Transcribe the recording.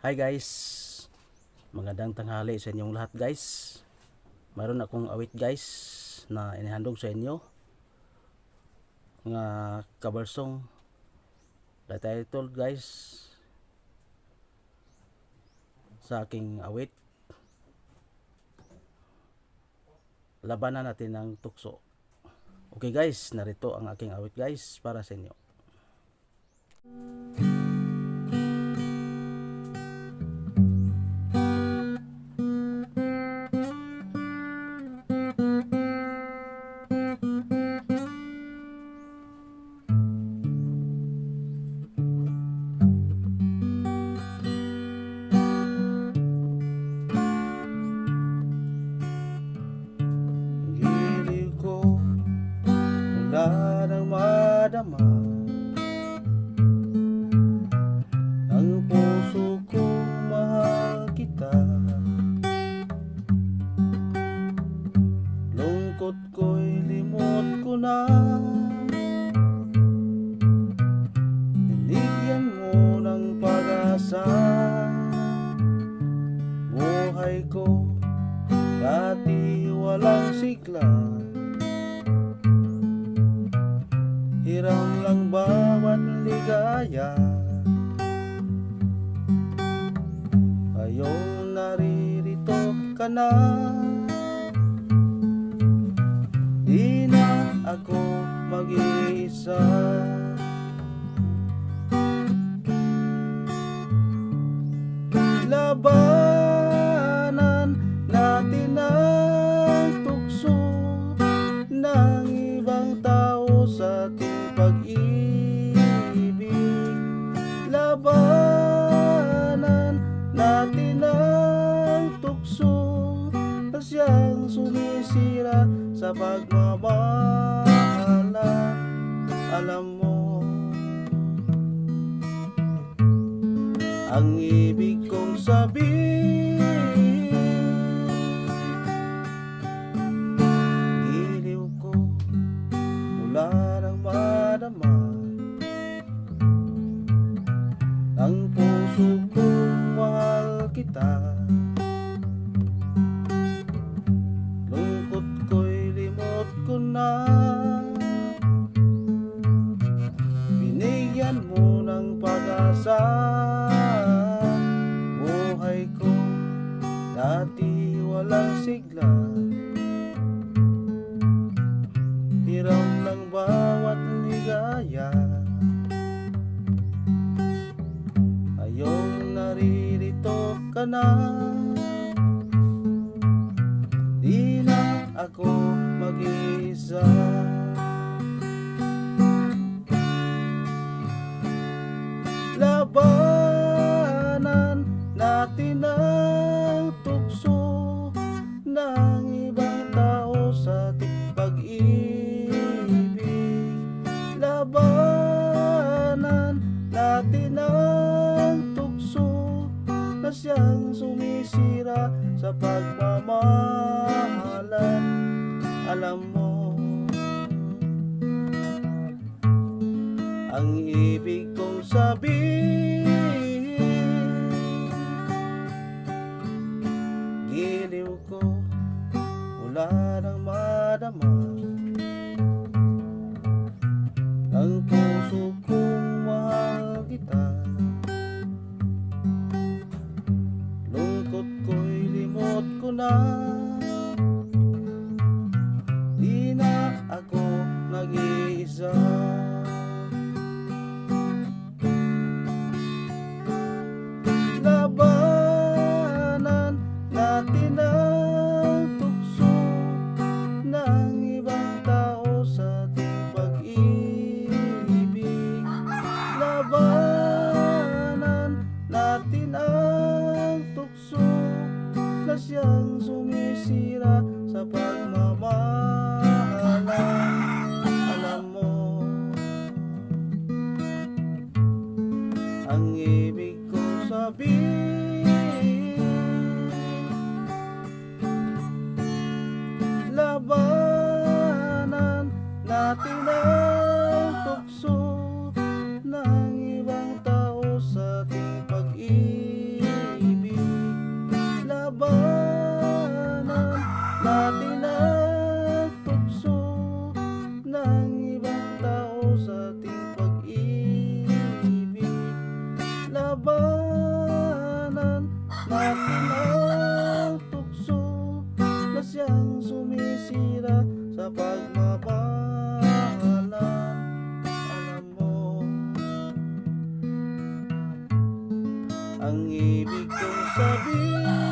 Hi guys, magandang tanghali sa inyong lahat guys. Mayroon akong awit guys na inihandog sa inyo nga cover song. The title guys sa aking awit, labanan natin ng tukso. Okay guys, narito ang aking awit guys para sa inyo. Giliw ko mula nang madama ang puso kong mahal kita. Lungkot ko'y limot ko na, binigyan mo ng pag-asa. Buhay ko dati walang sigla, hiram lang bawat ligaya. Ngayong naririto ka na, di na ako mag-iisa. Labanan natin ang tukso ng ibang tao sa ating pag-ibig. Labanan natin ang tukso na siyang sumisira sa pagmamahalan. Alam mo ang ibig kong sabihin, giliw ko mula nang madama ang puso kong mahal kita. Lungkot ko'y limot ko na, binigyan mo ng pag-asa. Buhay ko dati walang sigla, hiram lang bawat ligaya. Ngayong naririto ka na, di na ako mag-iisa. Labanan natin ang tukso ng ibang tao sa ating pag-ibig. Labanan natin ang tukso na siyang sumisira sa pagmamahalan. Alam mo ang ibig kong sabihin, giliw ko mula nang madama ang puso kong mahal kita. Lungkot ko'y limot ko na, di na ako nag-iisa. Labanan natin ang tukso ng ibang tao sa ating pag-ibig. Labanan natin ang tukso na siyang sumisira sa pagmamahalan. Alam mo ang ibig kong sabihin, labanan natin ang tukso ng ibang tao sa ating pag-ibig. sa ating pag-ibig. Labanan natin ang tukso na siyang sumisira sa pagmamahalan. Alam mo, ang ibig kong sabihin